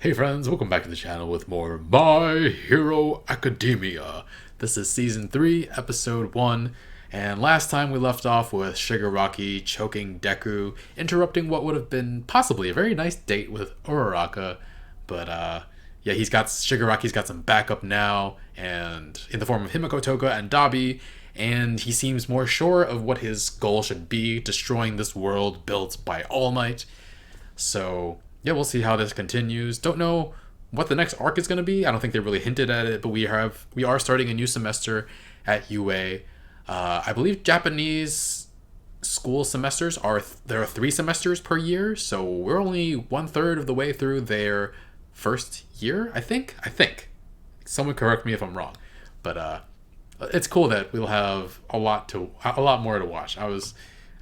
Hey friends, welcome back to the channel with more My Hero Academia. This is Season 3, Episode 1, and last time we left off with Shigaraki choking Deku, interrupting what would have been possibly a very nice date with Uraraka, but yeah, Shigaraki's got some backup now, and in the form of Himiko Toga and Dabi, and he seems more sure of what his goal should be, destroying this world built by All Might. So yeah, we'll see how this continues. Don't know what the next arc is going to be. I don't think they really hinted at it, but we are starting a new semester at UA. I believe Japanese school semesters there are 3 semesters per year, so we're only 1/3 of the way through their first year. I think. Someone correct me if I'm wrong, but it's cool that we'll have a lot more to watch.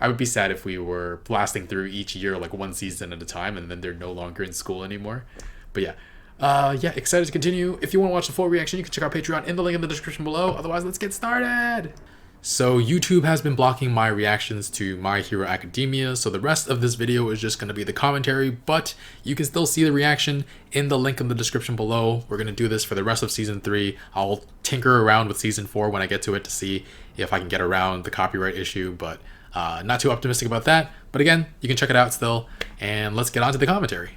I would be sad if we were blasting through each year like one season at a time and then they're no longer in school anymore. But yeah, excited to continue. If you want to watch the full reaction, you can check out Patreon in the link in the description below. Otherwise, let's get started. So YouTube has been blocking my reactions to My Hero Academia, so the rest of this video is just going to be the commentary, but you can still see the reaction in the link in the description below. We're going to do this for the rest of Season 3. I'll tinker around with Season 4 when I get to it to see if I can get around the copyright issue, but not too optimistic about that. But again, you can check it out still, and let's get on to the commentary.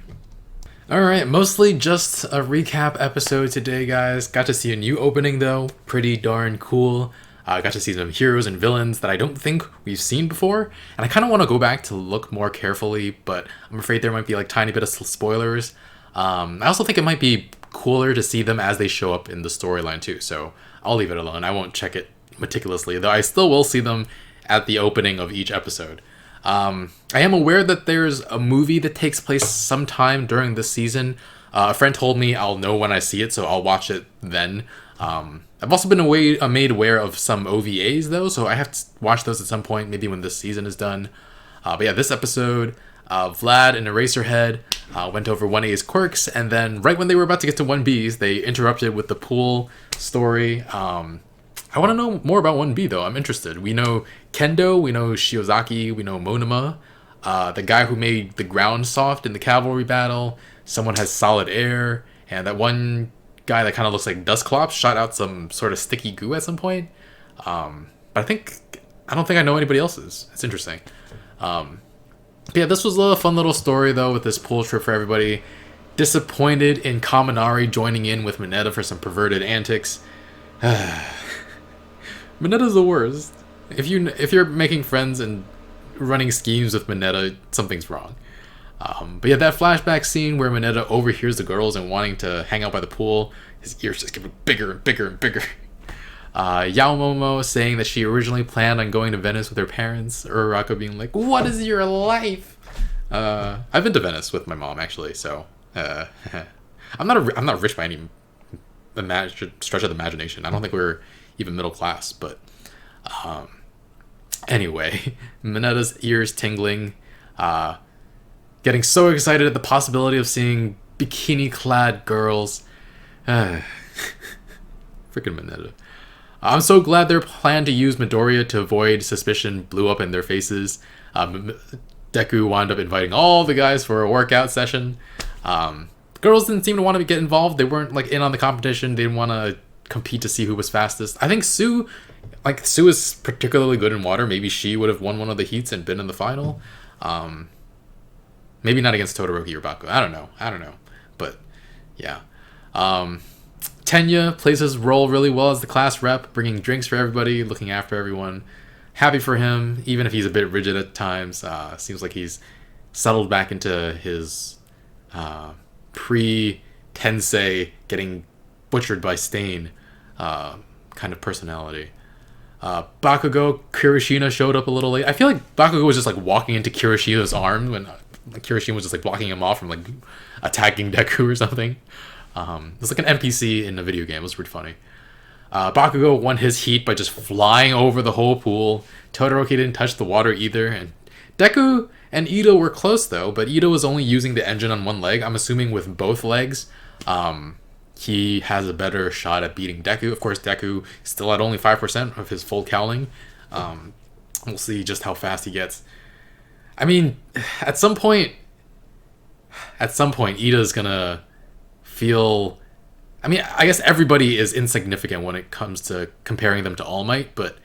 Alright, mostly just a recap episode today, guys. Got to see a new opening though, pretty darn cool. Got to see some heroes and villains that I don't think we've seen before, and I kind of want to go back to look more carefully, but I'm afraid there might be like tiny bit of spoilers. I also think it might be cooler to see them as they show up in the storyline too, so I'll leave it alone. I won't check it meticulously, though I still will see them at the opening of each episode. I am aware that there's a movie that takes place sometime during this season. A friend told me I'll know when I see it, so I'll watch it then. I've also been made aware of some OVAs though, so I have to watch those at some point, maybe when this season is done. But yeah, this episode, Vlad and Eraserhead went over 1A's quirks, and then right when they were about to get to 1B's, they interrupted with the pool story. I want to know more about 1B though. I'm interested. We know Kendo, we know Shiozaki, we know Monoma, the guy who made the ground soft in the cavalry battle. Someone has solid air, and that one guy that kind of looks like Dusclops shot out some sort of sticky goo at some point. But I don't think I know anybody else's. It's interesting. Yeah, this was a fun little story though with this pool trip for everybody. Disappointed in Kaminari joining in with Mineta for some perverted antics. Mineta's the worst. If you're making friends and running schemes with Mineta, something's wrong. But yeah, that flashback scene where Mineta overhears the girls and wanting to hang out by the pool, his ears just get bigger and bigger and bigger. Yaomomo saying that she originally planned on going to Venice with her parents. Uraraka being like, "What is your life?" I've been to Venice with my mom actually, so I'm not rich by any stretch of the imagination. I don't think we're even middle class, but anyway, Mineta's ears tingling, getting so excited at the possibility of seeing bikini-clad girls. Freaking Mineta. I'm so glad their plan to use Midoriya to avoid suspicion blew up in their faces. Deku wound up inviting all the guys for a workout session. Girls didn't seem to want to get involved. They weren't like in on the competition. They didn't want to compete to see who was fastest. I think Sue is particularly good in water. Maybe she would have won one of the heats and been in the final. Maybe not against Todoroki or Baku. I don't know. But yeah. Tenya plays his role really well as the class rep, bringing drinks for everybody, looking after everyone. Happy for him, even if he's a bit rigid at times. Seems like he's settled back into his pre-Tensei getting butchered by Stain kind of personality. Bakugo, Kirishima showed up a little late. I feel like Bakugo was just like walking into Kirishima's arms when Kirishima was just like blocking him off from like attacking Deku or something. It was like an NPC in a video game. It was pretty funny. Bakugo won his heat by just flying over the whole pool. Todoroki didn't touch the water either, and Deku and Ito were close though, but Ito was only using the engine on one leg. I'm assuming with both legs, he has a better shot at beating Deku. Of course, Deku still at only 5% of his full cowling. We'll see just how fast he gets. I mean, at some point, Ito's gonna feel. I mean, I guess everybody is insignificant when it comes to comparing them to All Might, but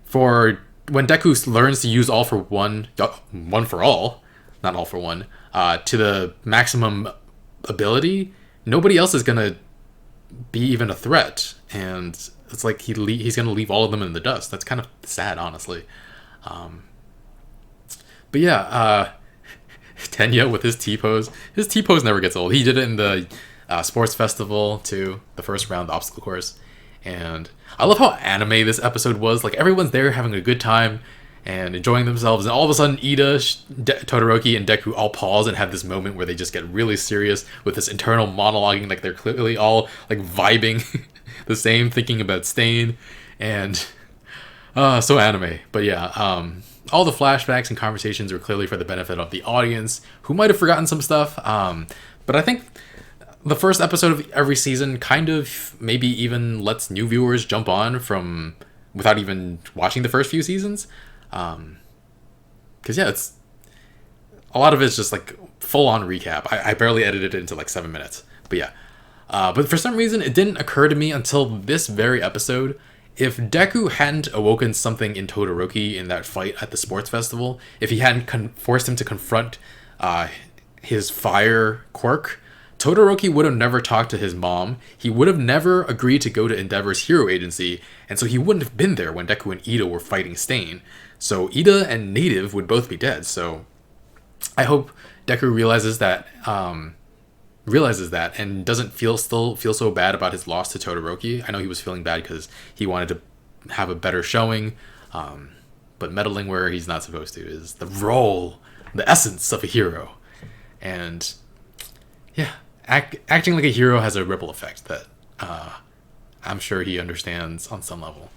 for when Deku learns to use All for One, One for All, not All for One, to the maximum ability, nobody else is gonna be even a threat, and it's like he's gonna leave all of them in the dust. That's kind of sad, honestly. But yeah, Tenya with his T-pose. His T-pose never gets old. He did it in the sports festival too, the first round, the obstacle course. And I love how anime this episode was. Like, everyone's there having a good time and enjoying themselves. And all of a sudden, Ida, Todoroki, and Deku all pause and have this moment where they just get really serious with this internal monologuing. Like, they're clearly all, like, vibing the same, thinking about Stain. And so anime. But yeah, all the flashbacks and conversations were clearly for the benefit of the audience, who might have forgotten some stuff. But I think the first episode of every season kind of maybe even lets new viewers jump on from without even watching the first few seasons. Because yeah, it's a lot of it's just like full on recap. I barely edited it into like 7 minutes. But yeah. But for some reason, it didn't occur to me until this very episode. If Deku hadn't awoken something in Todoroki in that fight at the sports festival, if he hadn't forced him to confront his fire quirk, Todoroki would have never talked to his mom. He would have never agreed to go to Endeavor's hero agency, and so he wouldn't have been there when Deku and Ida were fighting Stain. So Ida and Native would both be dead. So I hope Deku realizes that and doesn't still feel so bad about his loss to Todoroki. I know he was feeling bad because he wanted to have a better showing, but meddling where he's not supposed to is the role, the essence of a hero. And yeah, acting like a hero has a ripple effect that I'm sure he understands on some level.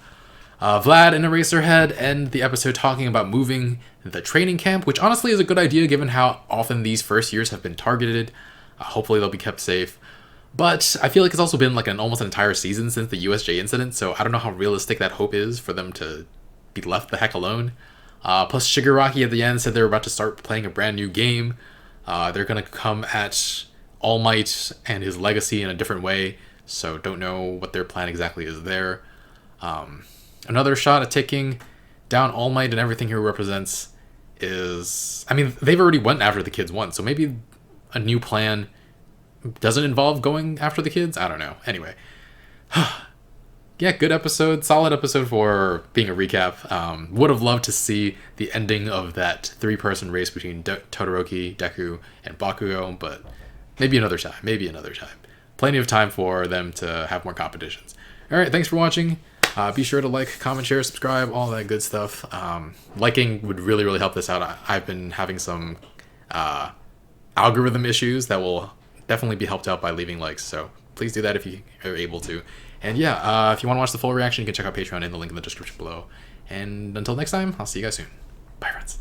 Vlad and Eraserhead end the episode talking about moving the training camp, which honestly is a good idea given how often these first years have been targeted. Hopefully they'll be kept safe. But I feel like it's also been like almost an entire season since the USJ incident, so I don't know how realistic that hope is for them to be left the heck alone. Plus Shigaraki at the end said they were about to start playing a brand new game. They're going to come at All Might and his legacy in a different way, so don't know what their plan exactly is there. Another shot at taking down All Might and everything he represents is... I mean, they've already went after the kids once, so maybe a new plan doesn't involve going after the kids? I don't know. Anyway. Yeah, good episode. Solid episode for being a recap. Would have loved to see the ending of that 3-person race between Todoroki, Deku, and Bakugo, but maybe another time. Plenty of time for them to have more competitions. Alright, thanks for watching. Be sure to like, comment, share, subscribe, all that good stuff. Liking would really, really help this out. I've been having some algorithm issues that will definitely be helped out by leaving likes, so please do that if you are able to. And yeah, if you want to watch the full reaction, you can check out Patreon in the link in the description below. And until next time, I'll see you guys soon. Bye, friends.